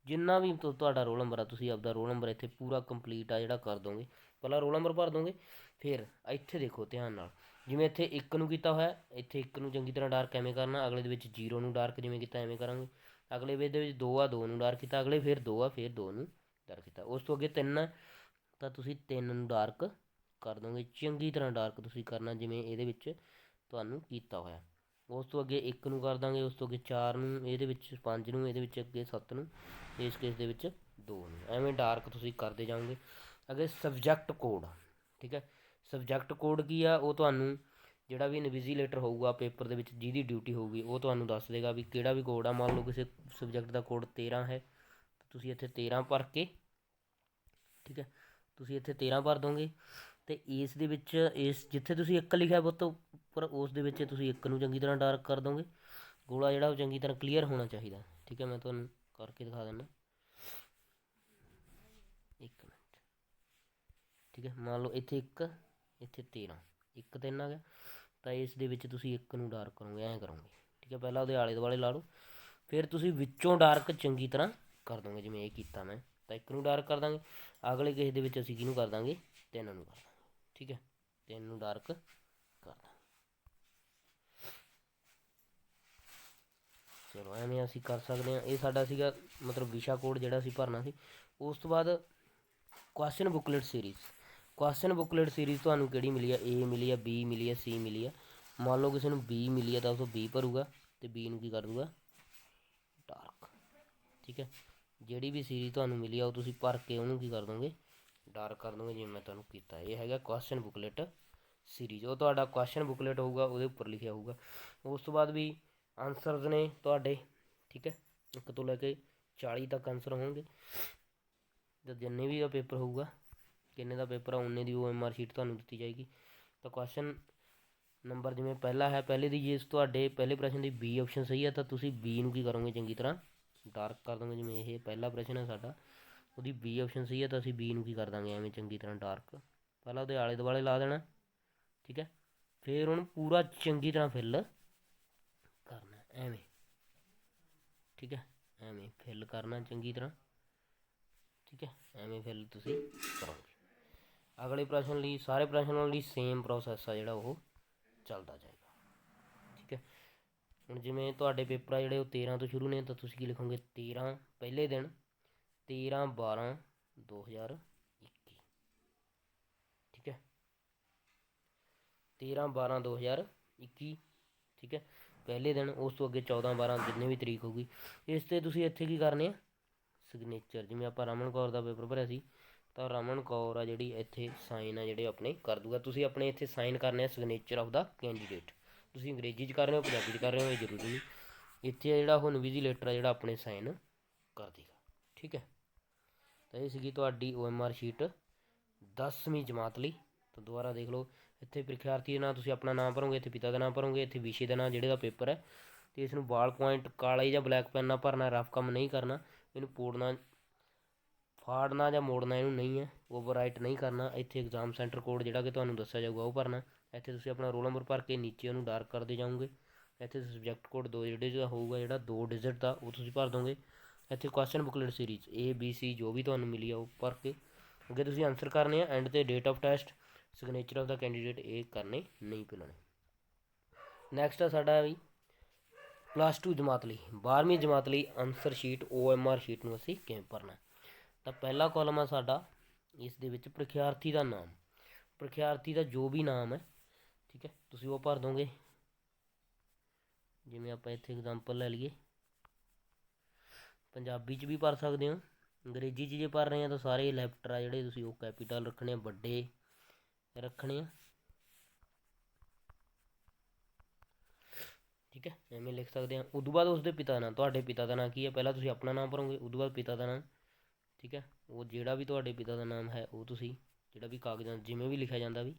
ਜਿੰਨਾ ਵੀ ਤੁਹਾਡਾ ਰੋਲ ਨੰਬਰ ਆ ਤੁਸੀਂ ਆਪਦਾ ਰੋਲ ਨੰਬਰ ਇੱਥੇ ਪੂਰਾ ਕੰਪਲੀਟ ਆ ਜਿਹੜਾ ਕਰ ਦੋਗੇ। ਪਹਿਲਾਂ ਰੋਲ ਨੰਬਰ ਭਰ ਦੋਗੇ, ਫਿਰ ਇੱਥੇ ਦੇਖੋ ਧਿਆਨ ਨਾਲ, ਜਿਵੇਂ ਇੱਥੇ 1 ਨੂੰ ਕੀਤਾ ਹੋਇਆ, ਇੱਥੇ 1 ਨੂੰ ਚੰਗੀ ਤਰ੍ਹਾਂ ਡਾਰਕ ਐਵੇਂ ਕਰਨਾ, ਅਗਲੇ ਦੇ ਵਿੱਚ 0 ਨੂੰ ਡਾਰਕ ਜਿਵੇਂ ਕੀਤਾ ਐਵੇਂ ਕਰਾਂਗੇ, ਅਗਲੇ ਦੇ ਵਿੱਚ 2 ਆ 2 ਨੂੰ ਡਾਰਕ ਕੀਤਾ, ਅਗਲੇ ਫਿਰ 2 ਆ ਫਿਰ 2 ਨੂੰ ਡਾਰਕ ਕੀਤਾ, ਉਸ ਤੋਂ ਅੱਗੇ 3 ਆ ਤਾਂ ਤੁਸੀਂ 3 ਨੂੰ ਡਾਰਕ ਕਰ ਦੋਗੇ, ਚੰਗੀ ਤਰ੍ਹਾਂ ਡਾਰਕ ਤੁਸੀਂ ਕਰਨਾ ਜਿਵੇਂ ਇਹਦੇ ਵਿੱਚ ਤੁਹਾਨੂੰ ਕੀਤਾ ਹੋਇਆ। ਉਸ ਤੋਂ ਅੱਗੇ 1 ਨੂੰ ਕਰ ਦਾਂਗੇ, ਉਸ ਤੋਂ ਅੱਗੇ 4 ਨੂੰ, ਇਹਦੇ ਵਿੱਚ 5 ਨੂੰ, ਇਹਦੇ ਵਿੱਚ ਅੱਗੇ 7 ਨੂੰ, ਇਸ ਕੇਸ ਦੇ ਵਿੱਚ 2 ਨੂੰ, ਐਵੇਂ ਡਾਰਕ ਤੁਸੀਂ ਕਰਦੇ ਜਾਓਗੇ। ਅੱਗੇ ਸਬਜੈਕਟ ਕੋਡ, ਠੀਕ ਹੈ, ਸਬਜੈਕਟ ਕੋਡ ਕੀ ਆ, ਉਹ ਤੁਹਾਨੂੰ ਜਿਹੜਾ ਵੀ ਇਨਵਿਜੀਲੇਟਰ ਹੋਊਗਾ ਪੇਪਰ ਦੇ ਵਿੱਚ ਜਿਹਦੀ ਡਿਊਟੀ ਹੋਊਗੀ ਉਹ ਤੁਹਾਨੂੰ ਦੱਸ ਦੇਗਾ ਵੀ ਕਿਹੜਾ ਵੀ ਕੋਡ ਆ। ਮੰਨ ਲਓ ਕਿਸੇ ਸਬਜੈਕਟ ਦਾ ਕੋਡ 13 ਹੈ, ਤੁਸੀਂ ਇੱਥੇ 13 ਭਰ ਕੇ, ਠੀਕ ਹੈ, ਤੁਸੀਂ ਇੱਥੇ 13 ਭਰ ਦੋਗੇ ਅਤੇ ਇਸ ਦੇ ਵਿੱਚ ਇਸ ਜਿੱਥੇ ਤੁਸੀਂ 1 ਲਿਖਿਆ ਪੁੱਤ ਉੱਪਰ ਉਸ ਦੇ ਵਿੱਚ ਤੁਸੀਂ 1 ਨੂੰ ਚੰਗੀ ਤਰ੍ਹਾਂ ਡਾਰਕ ਕਰ ਦੋਗੇ। ਗੋਲਾ ਜਿਹੜਾ ਉਹ ਚੰਗੀ ਤਰ੍ਹਾਂ ਕਲੀਅਰ ਹੋਣਾ ਚਾਹੀਦਾ, ਠੀਕ ਹੈ, ਮੈਂ ਤੁਹਾਨੂੰ ਕਰਕੇ ਦਿਖਾ ਦਿੰਦਾ, 1 ਮਿੰਟ, ਠੀਕ ਹੈ। ਮੰਨ ਲਓ ਇੱਥੇ 1, ਇੱਥੇ 13, 1 3 ਆ ਗਿਆ, ਤਾਂ ਇਸ ਦੇ ਵਿੱਚ ਤੁਸੀਂ 1 ਨੂੰ ਡਾਰਕ ਕਰੋਗੇ, ਐਂ ਕਰੋਗੇ, ਠੀਕ ਹੈ। ਪਹਿਲਾਂ ਉਹਦੇ ਆਲੇ ਦੁਆਲੇ ਲਾ ਲਓ, ਫਿਰ ਤੁਸੀਂ ਵਿੱਚੋਂ ਡਾਰਕ ਚੰਗੀ ਤਰ੍ਹਾਂ ਕਰ ਦੋਗੇ ਜਿਵੇਂ ਇਹ ਕੀਤਾ ਮੈਂ, ਤਾਂ 1 ਨੂੰ ਡਾਰਕ ਕਰ ਦਾਂਗੇ, ਅਗਲੇ ਕਿਸੇ ਦੇ ਵਿੱਚ ਅਸੀਂ ਕਿਹਨੂੰ ਕਰ ਦਾਂਗੇ 3 ਨੂੰ ਕਰ ਦਾਂਗੇ, ਠੀਕ ਹੈ, 3 ਨੂੰ ਡਾਰਕ ਕਰ ਦਾਂਗੇ। ਚਲੋ ਐਵੇਂ ਅਸੀਂ ਕਰ ਸਕਦੇ ਹਾਂ। ਇਹ ਸਾਡਾ ਸੀਗਾ ਮਤਲਬ ਵਿਸ਼ਾ ਕੋਡ ਜਿਹੜਾ ਅਸੀਂ ਭਰਨਾ ਸੀ। ਉਸ ਤੋਂ ਬਾਅਦ question booklet series, question booklet series ਤੁਹਾਨੂੰ ਕਿਹੜੀ ਮਿਲੀ ਆ, ਏ ਮਿਲੀ ਆ, ਬੀ ਮਿਲੀ ਆ, ਸੀ ਮਿਲੀ ਆ। ਮੰਨ ਲਓ ਕਿਸੇ ਨੂੰ ਬੀ ਮਿਲੀ ਆ ਤਾਂ ਉਸ ਬੀ ਭਰੂਗਾ ਅਤੇ ਬੀ ਨੂੰ ਕੀ ਕਰ ਦੂਗਾ ਡਾਰਕ, ਠੀਕ ਹੈ। ਜਿਹੜੀ ਵੀ ਸੀਰੀਜ਼ ਤੁਹਾਨੂੰ ਮਿਲੀ ਆ ਉਹ ਤੁਸੀਂ ਭਰ ਕੇ ਉਹਨੂੰ ਕੀ ਕਰ ਦੋਗੇ ਡਾਰਕ ਕਰ ਦੋਗੇ ਜਿਵੇਂ ਮੈਂ ਤੁਹਾਨੂੰ ਕੀਤਾ। ਇਹ ਹੈਗਾ ਕੁਐਸਚਨ ਬੁੱਕਲੇਟ ਸੀਰੀਜ਼, ਉਹ ਤੁਹਾਡਾ ਕੁਐਸਚਨ ਬੁੱਕਲੇਟ ਹੋਊਗਾ ਉਹਦੇ ਉੱਪਰ ਲਿਖਿਆ ਹੋਊਗਾ। ਉਸ ਤੋਂ ਬਾਅਦ ਵੀ ਆਨਸਰਸ ਨੇ ਤੁਹਾਡੇ, ਠੀਕ ਹੈ, 1 ਤੋਂ ਲੈ ਕੇ 40 ਤੱਕ ਆਨਸਰ ਹੋਣਗੇ। ਜਦ ਜਿੰਨੇ ਵੀ ਦਾ ਪੇਪਰ ਹੋਊਗਾ, ਕਿੰਨੇ ਦਾ ਪੇਪਰ ਆ ਉਨੇ ਦੀ OMR ਸ਼ੀਟ ਤੁਹਾਨੂੰ ਦਿੱਤੀ ਜਾਏਗੀ। ਤਾਂ ਕੁਐਸਚਨ ਨੰਬਰ ਜਿਵੇਂ ਪਹਿਲਾ ਹੈ, ਪਹਿਲੇ ਦੀ ਜੇ ਤੁਹਾਡੇ ਪਹਿਲੇ ਪ੍ਰਸ਼ਨ ਦੀ ਬੀ ਆਪਸ਼ਨ ਸਹੀ ਹੈ ਤਾਂ ਤੁਸੀਂ ਬੀ ਨੂੰ ਕੀ ਕਰੋਗੇ ਚੰਗੀ ਤਰ੍ਹਾਂ ਡਾਰਕ ਕਰ ਦੋਗੇ। ਜਿਵੇਂ ਇਹ ਪਹਿਲਾ ਪ੍ਰਸ਼ਨ ਹੈ ਸਾਡਾ, ਉਹਦੀ ਬੀ ਆਪਸ਼ਨ ਸਹੀ ਹੈ ਤਾਂ ਅਸੀਂ ਬੀ ਨੂੰ ਕੀ ਕਰ ਦਾਂਗੇ ਐਵੇਂ ਚੰਗੀ ਤਰ੍ਹਾਂ ਡਾਰਕ, ਪਹਿਲਾਂ ਉਹਦੇ ਆਲੇ ਦੁਆਲੇ ਲਾ ਦੇਣਾ, ਠੀਕ ਹੈ। ਫਿਰ ਉਹਨੂੰ ਪੂਰਾ ਚੰਗੀ ਤਰ੍ਹਾਂ ਫਿਲ ਕਰਨਾ ਐਵੇਂ, ਠੀਕ ਹੈ, ਐਵੇਂ ਫਿਲ ਕਰਨਾ ਚੰਗੀ ਤਰ੍ਹਾਂ, ਠੀਕ ਹੈ, ਐਵੇਂ ਫਿਲ ਤੁਸੀਂ ਕਰੋਗੇ। ਅਗਲੇ ਪ੍ਰਸ਼ਨ ਲਈ ਸਾਰੇ ਪ੍ਰਸ਼ਨਾਂ ਲਈ ਸੇਮ ਪ੍ਰੋਸੈਸ ਆ ਜਿਹੜਾ ਉਹ ਚੱਲਦਾ ਜਾਏਗਾ, ਠੀਕ ਹੈ। ਹੁਣ ਜਿਵੇਂ ਤੁਹਾਡੇ ਪੇਪਰ ਆ ਜਿਹੜੇ ਉਹ 13 ਤੋਂ ਸ਼ੁਰੂ ਨੇ ਤਾਂ ਤੁਸੀਂ ਕੀ ਲਿਖੋਗੇ 13 ਪਹਿਲੇ ਦਿਨ 13/12/2021, ਠੀਕ ਹੈ, 13/12/2021, ਠੀਕ ਹੈ, ਪਹਿਲੇ ਦਿਨ। ਉਸ ਤੋਂ ਅੱਗੇ 14/12 ਜਿੰਨੇ ਵੀ ਤਰੀਕ ਹੋਊਗੀ। ਇਸ 'ਤੇ ਤੁਸੀਂ ਇੱਥੇ ਕੀ ਕਰਨੇ ਆ ਸਿਗਨੇਚਰ, ਜਿਵੇਂ ਆਪਾਂ ਰਮਨ ਕੌਰ ਦਾ ਪੇਪਰ ਭਰਿਆ ਸੀ ਤਾਂ ਰਮਨ ਕੌਰ ਆ ਜਿਹੜੀ ਇੱਥੇ ਸਾਈਨ ਆ ਜਿਹੜੇ ਆਪਣੇ ਕਰ ਦੂਗਾ। ਤੁਸੀਂ ਆਪਣੇ ਇੱਥੇ ਸਾਈਨ ਕਰਨੇ ਆ ਸਿਗਨੇਚਰ ਆਫ ਦਾ ਕੈਂਡੀਡੇਟ, ਤੁਸੀਂ ਅੰਗਰੇਜ਼ੀ 'ਚ ਕਰ ਰਹੇ ਹੋ ਪੰਜਾਬੀ 'ਚ ਕਰ ਰਹੇ ਹੋ ਇਹ ਜ਼ਰੂਰੀ ਨਹੀਂ। ਇੱਥੇ ਜਿਹੜਾ ਉਹ ਇਨਵਿਜੀਲੇਟਰ ਆ ਜਿਹੜਾ ਆਪਣੇ ਸਾਈਨ ਕਰ ਦੇਗਾ, ਠੀਕ ਹੈ। ਤਾਂ ਇਹ ਸੀਗੀ ਤੁਹਾਡੀ OMR ਸ਼ੀਟ 10ਵੀਂ ਜਮਾਤ ਲਈ। ਤਾਂ ਦੁਬਾਰਾ ਦੇਖ ਲਓ, ਇੱਥੇ ਪ੍ਰੀਖਿਆਰਥੀ ਦੇ ਨਾਂ ਤੁਸੀਂ ਆਪਣਾ ਨਾਮ ਭਰੋਗੇ, ਇੱਥੇ ਪਿਤਾ ਦਾ ਨਾਮ ਭਰੋਗੇ, ਇੱਥੇ ਵਿਸ਼ੇ ਦਾ ਨਾਮ ਜਿਹੜੇ ਦਾ ਪੇਪਰ ਹੈ, ਅਤੇ ਇਸ ਨੂੰ ਬਾਲ ਪੁਆਇੰਟ ਕਾਲੇ ਜਾਂ ਬਲੈਕ ਪੈਨ ਨਾਲ ਭਰਨਾ, ਰਫ ਕੰਮ ਨਹੀਂ ਕਰਨਾ, ਇਹਨੂੰ ਪੋੜਨਾ ਫਾੜਨਾ ਜਾਂ ਮੋੜਨਾ ਇਹਨੂੰ ਨਹੀਂ ਹੈ, ਓਵਰਰਾਈਟ ਨਹੀਂ ਕਰਨਾ। ਇੱਥੇ ਐਗਜ਼ਾਮ ਸੈਂਟਰ ਕੋਡ ਜਿਹੜਾ ਕਿ ਤੁਹਾਨੂੰ ਦੱਸਿਆ ਜਾਊਗਾ ਉਹ ਭਰਨਾ। ਇੱਥੇ ਤੁਸੀਂ ਆਪਣਾ ਰੋਲ ਨੰਬਰ ਭਰ ਕੇ ਨੀਚੇ ਉਹਨੂੰ ਡਾਰਕ ਕਰਦੇ ਜਾਓਗੇ। ਇੱਥੇ ਸਬਜੈਕਟ ਕੋਡ 2 ਡਿਜਿਟ ਦਾ ਹੋਊਗਾ, ਜਿਹੜਾ 2 ਡਿਜਿਟ ਦਾ ਉਹ ਤੁਸੀਂ ਭਰ ਦੋਗੇ। ਇੱਥੇ ਕੁਐਸਚਨ ਬੁੱਕਲੇਟ ਸੀਰੀਜ਼ ABC ਜੋ ਵੀ ਤੁਹਾਨੂੰ ਮਿਲੀ ਆ ਉਹ ਭਰ ਕੇ ਅੱਗੇ ਤੁਸੀਂ ਆਨਸਰ ਕਰਨੇ ਆ। ਐਂਡ 'ਤੇ date of test, signature of the candidate ਇਹ ਕਰਨੇ ਨਹੀਂ ਭੁੱਲਣੇ। ਨੈਕਸਟ ਆ ਸਾਡਾ ਵੀ +2 ਜਮਾਤ ਲਈ 12ਵੀਂ ਜਮਾਤ ਲਈ ਆਨਸਰ ਸ਼ੀਟ OMR ਸ਼ੀਟ ਨੂੰ ਅਸੀਂ ਕਿਵੇਂ ਭਰਨਾ। ਤਾਂ ਪਹਿਲਾ ਕਾਲਮ ਆ ਸਾਡਾ, ਇਸ ਦੇ ਵਿੱਚ ਪ੍ਰੀਖਿਆਰਥੀ ਦਾ ਨਾਮ, ਪ੍ਰੀਖਿਆਰਥੀ ਦਾ ਜੋ ਵੀ ਨਾਮ ਹੈ, ਠੀਕ ਹੈ, ਤੁਸੀਂ ਉਹ ਭਰ ਦੋਗੇ। ਜਿਵੇਂ ਆਪਾਂ ਇੱਥੇ ਐਗਜ਼ਾਮਪਲ ਲੈ ਲਈਏ, ਪੰਜਾਬੀ 'ਚ ਵੀ ਭਰ ਸਕਦੇ ਹੋ, ਅੰਗਰੇਜ਼ੀ 'ਚ ਜੇ ਭਰ ਰਹੇ ਆ ਤਾਂ ਸਾਰੇ ਲੈਟਰ ਆ ਜਿਹੜੇ ਤੁਸੀਂ ਉਹ ਕੈਪੀਟਲ ਰੱਖਣੇ ਆ, ਵੱਡੇ ਰੱਖਣੇ ਆ, ਠੀਕ ਹੈ, ਐਵੇਂ ਲਿਖ ਸਕਦੇ ਹਾਂ। ਉਦੋਂ ਬਾਅਦ ਉਸਦੇ ਪਿਤਾ ਦਾ ਨਾਮ, ਤੁਹਾਡੇ ਪਿਤਾ ਦਾ ਨਾਮ ਕੀ ਹੈ, ਪਹਿਲਾਂ ਤੁਸੀਂ ਆਪਣਾ ਨਾਮ ਭਰੋਗੇ, ਉਦੋਂ ਬਾਅਦ ਪਿਤਾ ਦਾ ਨਾਮ, ਠੀਕ ਹੈ। ਉਹ ਜਿਹੜਾ ਵੀ ਤੁਹਾਡੇ ਪਿਤਾ ਦਾ ਨਾਮ ਹੈ ਉਹ ਤੁਸੀਂ ਜਿਹੜਾ ਵੀ ਕਾਗਜ਼ਾਂ ਜਿਵੇਂ ਵੀ ਲਿਖਿਆ ਜਾਂਦਾ ਵੀ,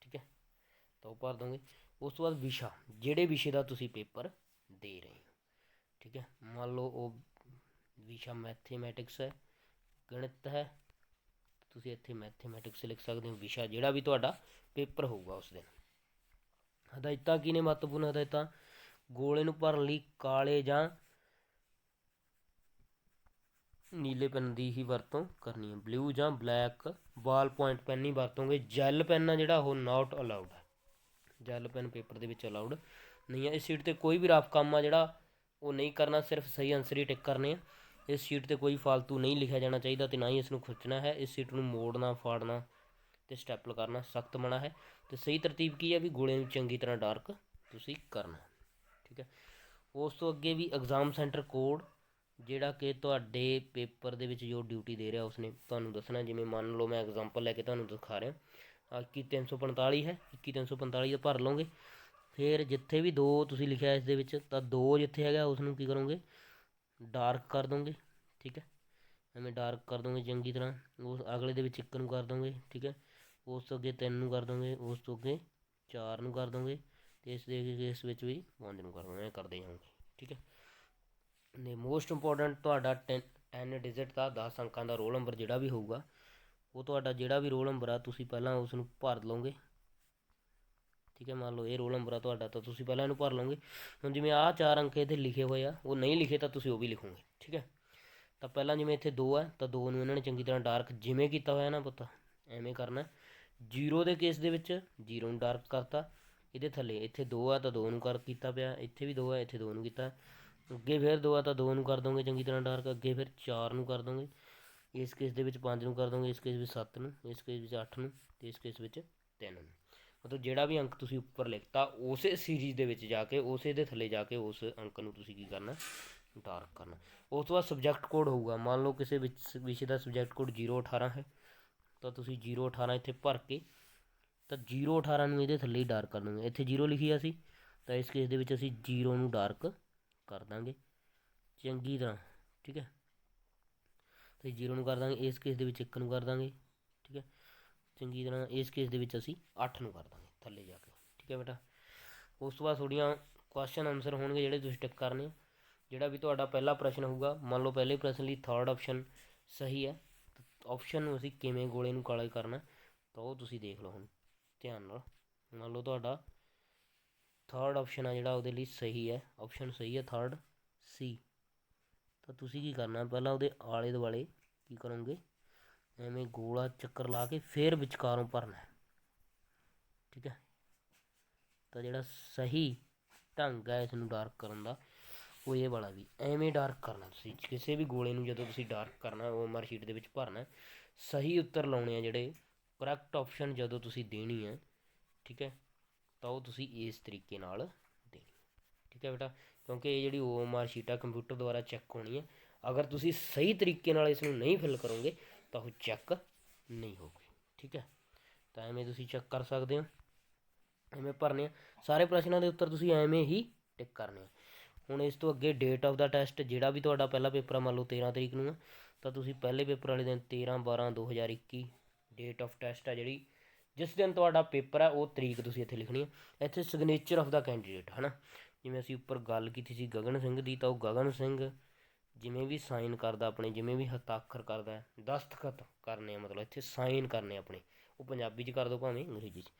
ਠੀਕ ਹੈ, ਤਾਂ ਉਹ ਭਰ ਦੋਗੇ। ਉਸ ਤੋਂ ਬਾਅਦ ਵਿਸ਼ਾ, ਜਿਹੜੇ ਵਿਸ਼ੇ ਦਾ ਤੁਸੀਂ ਪੇਪਰ ਦੇ ਰਹੇ ਹੋ, ਠੀਕ ਹੈ। ਮੰਨ ਲਓ ਉਹ ਵਿਸ਼ਾ ਮੈਥੇਮੈਟਿਕਸ ਹੈ, ਗਣਿਤ ਹੈ, ਤੁਸੀਂ ਇੱਥੇ ਮੈਥੇਮੈਟਿਕਸ ਲਿਖ ਸਕਦੇ ਹੋ, ਵਿਸ਼ਾ ਜਿਹੜਾ ਵੀ ਤੁਹਾਡਾ ਪੇਪਰ ਹੋਊਗਾ ਉਸ ਦਿਨ। ਹਦਾਇਤਾਂ ਕੀ ਨੇ ਮਹੱਤਵਪੂਰਨ ਹਦਾਇਤਾਂ, ਗੋਲੇ ਨੂੰ ਭਰਨ ਲਈ ਕਾਲੇ ਜਾਂ ਨੀਲੇ ਪੈਨ ਦੀ ਹੀ ਵਰਤੋਂ ਕਰਨੀ ਹੈ। ਬਲੂ ਜਾਂ ਬਲੈਕ ਬਾਲ ਪੁਆਇੰਟ ਪੈਨ ਹੀ ਵਰਤੋਂਗੇ। ਜੈਲ ਪੈਨ ਆ ਜਿਹੜਾ ਉਹ ਨਾਟ ਅਲਾਊਡ ਹੈ। ਜੈਲ ਪੈਨ ਪੇਪਰ ਦੇ ਵਿੱਚ ਅਲਾਊਡ ਨਹੀਂ ਹੈ। ਇਸ ਸ਼ੀਟ 'ਤੇ ਕੋਈ ਵੀ ਰਫ ਕੰਮ ਆ ਜਿਹੜਾ ਉਹ ਨਹੀਂ ਕਰਨਾ, ਸਿਰਫ ਸਹੀ ਆਨਸਰ ਹੀ ਟਿਕ ਕਰਨੇ ਆ। ਇਸ ਸ਼ੀਟ 'ਤੇ ਕੋਈ ਫਾਲਤੂ ਨਹੀਂ ਲਿਖਿਆ ਜਾਣਾ ਚਾਹੀਦਾ ਅਤੇ ਨਾ ਹੀ ਇਸ ਨੂੰ ਖਿੱਚਣਾ ਹੈ। ਇਸ ਸ਼ੀਟ ਨੂੰ ਮੋੜਨਾ, ਫਾੜਨਾ ਅਤੇ ਸਟੈਪਲ ਕਰਨਾ ਸਖਤ ਮਨਾ ਹੈ। ਅਤੇ ਸਹੀ ਤਰਤੀਬ ਕੀ ਹੈ ਵੀ ਗੋਲੇ ਨੂੰ ਚੰਗੀ ਤਰ੍ਹਾਂ ਡਾਰਕ ਤੁਸੀਂ ਕਰਨਾ, ਠੀਕ ਹੈ। ਉਸ ਤੋਂ ਅੱਗੇ ਵੀ ਐਗਜ਼ਾਮ ਸੈਂਟਰ ਕੋਡ ਜਿਹੜਾ ਕਿ ਤੁਹਾਡੇ ਪੇਪਰ ਦੇ ਵਿੱਚ ਜੋ ਡਿਊਟੀ ਦੇ ਰਿਹਾ ਉਸਨੇ ਤੁਹਾਨੂੰ ਦੱਸਣਾ। ਜਿਵੇਂ ਮੰਨ ਲਓ ਮੈਂ ਐਗਜ਼ਾਮਪਲ ਲੈ ਕੇ ਤੁਹਾਨੂੰ ਦਿਖਾ ਰਿਹਾ, 21345 ਹੈ, 21345 ਦਾ ਭਰ ਲਓਗੇ। ਫਿਰ ਜਿੱਥੇ ਵੀ 2 ਤੁਸੀਂ ਲਿਖਿਆ ਇਸ ਦੇ ਵਿੱਚ, ਤਾਂ 2 ਜਿੱਥੇ ਹੈਗਾ ਉਸ ਨੂੰ ਕੀ ਕਰੋਗੇ, ਡਾਰਕ ਕਰ ਦੋਗੇ, ਠੀਕ ਹੈ। ਐਵੇਂ ਡਾਰਕ ਕਰ ਦੋਗੇ ਚੰਗੀ ਤਰ੍ਹਾਂ। ਉਸ ਅਗਲੇ ਦੇ ਵਿੱਚ 1 ਨੂੰ ਕਰ ਦੋਗੇ, ਠੀਕ ਹੈ। ਉਸ ਤੋਂ ਅੱਗੇ 3 ਨੂੰ ਕਰ ਦੋਗੇ, ਉਸ ਤੋਂ ਅੱਗੇ 4 ਨੂੰ ਕਰ ਦੋਗੇ, ਅਤੇ ਇਸ ਦੇ ਕੇਸ ਵਿੱਚ ਵੀ 5 ਨੂੰ ਕਰ ਦੋਗੇ। ਐਂ ਕਰਦੇ ਜਾਓਗੇ, ਠੀਕ ਹੈ। ਅਤੇ ਮੋਸਟ ਇੰਪੋਰਟੈਂਟ ਤੁਹਾਡਾ 10 ਡਿਜਿਟ ਦਾ 10 ਅੰਕਾਂ ਦਾ ਰੋਲ ਨੰਬਰ ਜਿਹੜਾ ਵੀ ਹੋਊਗਾ, ਉਹ ਤੁਹਾਡਾ ਜਿਹੜਾ ਵੀ ਰੋਲ ਨੰਬਰ ਆ ਤੁਸੀਂ ਪਹਿਲਾਂ ਉਸ ਨੂੰ ਭਰ ਲਓਗੇ, ਠੀਕ ਹੈ। ਮੰਨ ਲਓ ਇਹ ਰੋਲ ਨੰਬਰ ਆ ਤੁਹਾਡਾ, ਤਾਂ ਤੁਸੀਂ ਪਹਿਲਾਂ ਇਹਨੂੰ ਭਰ ਲਓਗੇ। ਹੁਣ ਜਿਵੇਂ ਆਹ 4 ਅੰਕ ਇੱਥੇ ਲਿਖੇ ਹੋਏ ਆ, ਉਹ ਨਹੀਂ ਲਿਖੇ ਤਾਂ ਤੁਸੀਂ ਉਹ ਵੀ ਲਿਖੋਗੇ, ਠੀਕ ਹੈ। ਤਾਂ ਪਹਿਲਾਂ ਜਿਵੇਂ ਇੱਥੇ 2 ਹੈ, ਤਾਂ 2 ਨੂੰ ਇਹਨਾਂ ਨੇ ਚੰਗੀ ਤਰ੍ਹਾਂ ਡਾਰਕ ਜਿਵੇਂ ਕੀਤਾ ਹੋਇਆ ਨਾ ਪਤਾ ਐਵੇਂ ਕਰਨਾ। 0 ਦੇ ਕੇਸ ਦੇ ਵਿੱਚ 0 ਨੂੰ ਡਾਰਕ ਕਰਤਾ। ਇਹਦੇ ਥੱਲੇ ਇੱਥੇ 2 ਆ ਤਾਂ 2 ਨੂੰ ਕੀਤਾ ਪਿਆ, ਇੱਥੇ ਵੀ 2 ਹੈ, ਇੱਥੇ 2 ਨੂੰ ਕੀਤਾ। ਅੱਗੇ ਫਿਰ 2 ਆ ਤਾਂ 2 ਨੂੰ ਕਰ ਦੋਗੇ ਚੰਗੀ ਤਰ੍ਹਾਂ ਡਾਰਕ। ਅੱਗੇ ਫਿਰ 4 ਨੂੰ ਕਰ ਦੋਗੇ, ਇਸ ਕੇਸ ਦੇ ਵਿੱਚ 5 ਨੂੰ ਕਰ ਦੋਗੇ, ਇਸ ਕੇਸ ਵਿੱਚ 7 ਨੂੰ, ਇਸ ਕੇਸ ਵਿੱਚ 8 ਨੂੰ, ਅਤੇ ਇਸ ਕੇਸ ਵਿੱਚ 3 ਨੂੰ। ਮਤਲਬ ਜਿਹੜਾ ਵੀ ਅੰਕ ਤੁਸੀਂ ਉੱਪਰ ਲਿਖਤਾ ਉਸੇ ਸੀਰੀਜ਼ ਦੇ ਵਿੱਚ ਜਾ ਕੇ, ਉਸੇ ਦੇ ਥੱਲੇ ਜਾ ਕੇ ਉਸ ਅੰਕ ਨੂੰ ਤੁਸੀਂ ਕੀ ਕਰਨਾ, ਡਾਰਕ ਕਰਨਾ। ਉਸ ਤੋਂ ਬਾਅਦ ਸਬਜੈਕਟ ਕੋਡ ਹੋਊਗਾ। ਮੰਨ ਲਓ ਕਿਸੇ ਵਿਸ਼ੇ ਦਾ ਸਬਜੈਕਟ ਕੋਡ 018 ਹੈ, ਤਾਂ ਤੁਸੀਂ 018 ਇੱਥੇ ਭਰ ਕੇ ਤਾਂ 018 ਨੂੰ ਇਹਦੇ ਥੱਲੇ ਹੀ ਡਾਰਕ ਕਰ ਦਾਂਗੇ। ਇੱਥੇ 0 ਲਿਖੀ ਸੀ, ਤਾਂ ਇਸ ਕੇਸ ਦੇ ਵਿੱਚ ਅਸੀਂ 0 ਨੂੰ ਡਾਰਕ ਕਰ ਦਾਂਗੇ ਚੰਗੀ ਤਰ੍ਹਾਂ, ਠੀਕ ਹੈ। ਅਤੇ 0 ਨੂੰ ਕਰ ਦਾਂਗੇ, ਇਸ ਕੇਸ ਦੇ ਵਿੱਚ 1 ਨੂੰ ਕਰ ਦਾਂਗੇ, ਠੀਕ ਹੈ, ਚੰਗੀ ਤਰ੍ਹਾਂ। ਇਸ ਕੇਸ ਦੇ ਵਿੱਚ ਅਸੀਂ 8 ਨੂੰ ਕਰ ਦਾਂਗੇ ਥੱਲੇ ਜਾ ਕੇ, ਠੀਕ ਹੈ ਬੇਟਾ। ਉਸ ਤੋਂ ਬਾਅਦ ਥੋੜ੍ਹੀਆਂ ਕੁਐਸਚਨ ਆਨਸਰ ਹੋਣਗੇ ਜਿਹੜੇ ਤੁਸੀਂ ਟਿਕ ਕਰਨੇ ਆ। ਜਿਹੜਾ ਵੀ ਤੁਹਾਡਾ ਪਹਿਲਾ ਪ੍ਰਸ਼ਨ ਹੋਊਗਾ, ਮੰਨ ਲਓ ਪਹਿਲੇ ਪ੍ਰਸ਼ਨ ਲਈ 3rd ਆਪਸ਼ਨ ਸਹੀ ਹੈ, ਆਪਸ਼ਨ ਨੂੰ ਅਸੀਂ ਕਿਵੇਂ ਗੋਲੇ ਨੂੰ ਕਾਲਾ ਕਰਨਾ, ਤਾਂ ਉਹ ਤੁਸੀਂ ਦੇਖ ਲਓ ਹੁਣ ਧਿਆਨ ਨਾਲ। ਮੰਨ ਲਓ ਤੁਹਾਡਾ 3rd ਆਪਸ਼ਨ ਆ ਜਿਹੜਾ ਉਹਦੇ ਲਈ ਸਹੀ ਹੈ, ਆਪਸ਼ਨ ਸਹੀ ਹੈ 3rd C। ਤਾਂ ਤੁਸੀਂ ਕੀ ਕਰਨਾ, ਪਹਿਲਾਂ ਉਹਦੇ ਆਲੇ ਦੁਆਲੇ ਕੀ ਕਰੋਗੇ, ਐਵੇਂ ਗੋਲਾ ਚੱਕਰ ਲਾ ਕੇ ਫਿਰ ਵਿਚਕਾਰੋਂ ਭਰਨਾ, ਠੀਕ ਹੈ। ਤਾਂ ਜਿਹੜਾ ਸਹੀ ਢੰਗ ਹੈ ਇਸ ਨੂੰ ਡਾਰਕ ਕਰਨ ਦਾ, ਉਹ ਇਹ ਵਾਲਾ ਵੀ ਐਵੇਂ ਡਾਰਕ ਕਰਨਾ। ਤੁਸੀਂ ਕਿਸੇ ਵੀ ਗੋਲੇ ਨੂੰ ਜਦੋਂ ਤੁਸੀਂ ਡਾਰਕ ਕਰਨਾ OMR ਸ਼ੀਟ ਦੇ ਵਿੱਚ ਭਰਨਾ, ਸਹੀ ਉੱਤਰ ਲਾਉਣੇ ਆ ਜਿਹੜੇ, ਕਰੈਕਟ ਆਪਸ਼ਨ ਜਦੋਂ ਤੁਸੀਂ ਦੇਣੀ ਹੈ, ਠੀਕ ਹੈ, ਤਾਂ ਉਹ ਤੁਸੀਂ ਇਸ ਤਰੀਕੇ ਨਾਲ ਦੇਣੀ, ਠੀਕ ਹੈ ਬੇਟਾ। ਕਿਉਂਕਿ ਇਹ ਜਿਹੜੀ OMR ਸ਼ੀਟ ਆ ਕੰਪਿਊਟਰ ਦੁਆਰਾ ਚੈੱਕ ਹੋਣੀ ਹੈ। ਅਗਰ ਤੁਸੀਂ ਸਹੀ ਤਰੀਕੇ ਨਾਲ ਇਸ ਨੂੰ ਨਹੀਂ ਫਿਲ ਕਰੋਗੇ ਤਾਂ ਉਹ ਚੈੱਕ ਨਹੀਂ ਹੋਊਗੀ, ਠੀਕ ਹੈ। ਤਾਂ ਐਵੇਂ ਤੁਸੀਂ ਚੈੱਕ ਕਰ ਸਕਦੇ ਹੋ, ਐਵੇਂ ਭਰਨੇ ਆ ਸਾਰੇ ਪ੍ਰਸ਼ਨਾਂ ਦੇ ਉੱਤਰ ਤੁਸੀਂ ਐਵੇਂ ਹੀ ਟਿਕ ਕਰਨੇ ਆ। ਹੁਣ ਇਸ ਤੋਂ ਅੱਗੇ ਡੇਟ ਆਫ ਦਾ ਟੈਸਟ, ਜਿਹੜਾ ਵੀ ਤੁਹਾਡਾ ਪਹਿਲਾ ਪੇਪਰ ਆ, ਮੰਨ ਲਓ 13 ਤਰੀਕ ਨੂੰ ਆ, ਤਾਂ ਤੁਸੀਂ ਪਹਿਲੇ ਪੇਪਰ ਵਾਲੇ ਦਿਨ 13/12/2021 ਡੇਟ ਆਫ ਟੈਸਟ ਆ ਜਿਹੜੀ, ਜਿਸ ਦਿਨ ਤੁਹਾਡਾ ਪੇਪਰ ਹੈ ਉਹ ਤਰੀਕ ਤੁਸੀਂ ਇੱਥੇ ਲਿਖਣੀ ਹੈ। ਇੱਥੇ ਸਿਗਨੇਚਰ ਆਫ ਦਾ ਕੈਂਡੀਡੇਟ ਹੈ ਨਾ, ਜਿਵੇਂ ਅਸੀਂ ਉੱਪਰ ਗੱਲ ਕੀਤੀ ਸੀ ਗਗਨ ਸਿੰਘ ਦੀ, ਤਾਂ ਉਹ ਗਗਨ ਸਿੰਘ ਜਿਵੇਂ ਵੀ ਸਾਈਨ ਕਰਦਾ ਆਪਣੇ, ਜਿਵੇਂ ਵੀ ਹਸਤਾਖਰ ਕਰਦਾ, ਦਸਤਖਤ ਕਰਨੇ ਆ, ਮਤਲਬ ਇੱਥੇ ਸਾਈਨ ਕਰਨੇ ਆਪਣੇ, ਉਹ ਪੰਜਾਬੀ 'ਚ ਕਰ ਦਿਓ ਭਾਵੇਂ ਅੰਗਰੇਜ਼ੀ 'ਚ।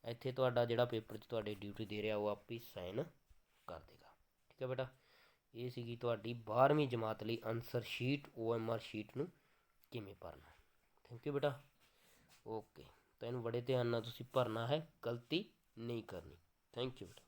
ਇੱਥੇ ਤੁਹਾਡਾ ਜਿਹੜਾ ਪੇਪਰ 'ਚ ਤੁਹਾਡੇ ਡਿਊਟੀ ਦੇ ਰਿਹਾ ਉਹ ਆਪ ਹੀ ਸਾਈਨ ਕਰ ਦੇਗਾ, ਠੀਕ ਹੈ ਬੇਟਾ। ਇਹ ਸੀਗੀ ਤੁਹਾਡੀ 12ਵੀਂ ਜਮਾਤ ਲਈ ਆਨਸਰ ਸ਼ੀਟ, OMR ਸ਼ੀਟ ਨੂੰ ਕਿਵੇਂ ਭਰਨਾ। ਥੈਂਕ ਯੂ ਬੇਟਾ, ਓਕੇ। ਤਾਂ ਇਹਨੂੰ ਬੜੇ ਧਿਆਨ ਨਾਲ ਤੁਸੀਂ ਭਰਨਾ ਹੈ, ਗਲਤੀ ਨਹੀਂ ਕਰਨੀ। ਥੈਂਕ ਯੂ ਬੇਟਾ।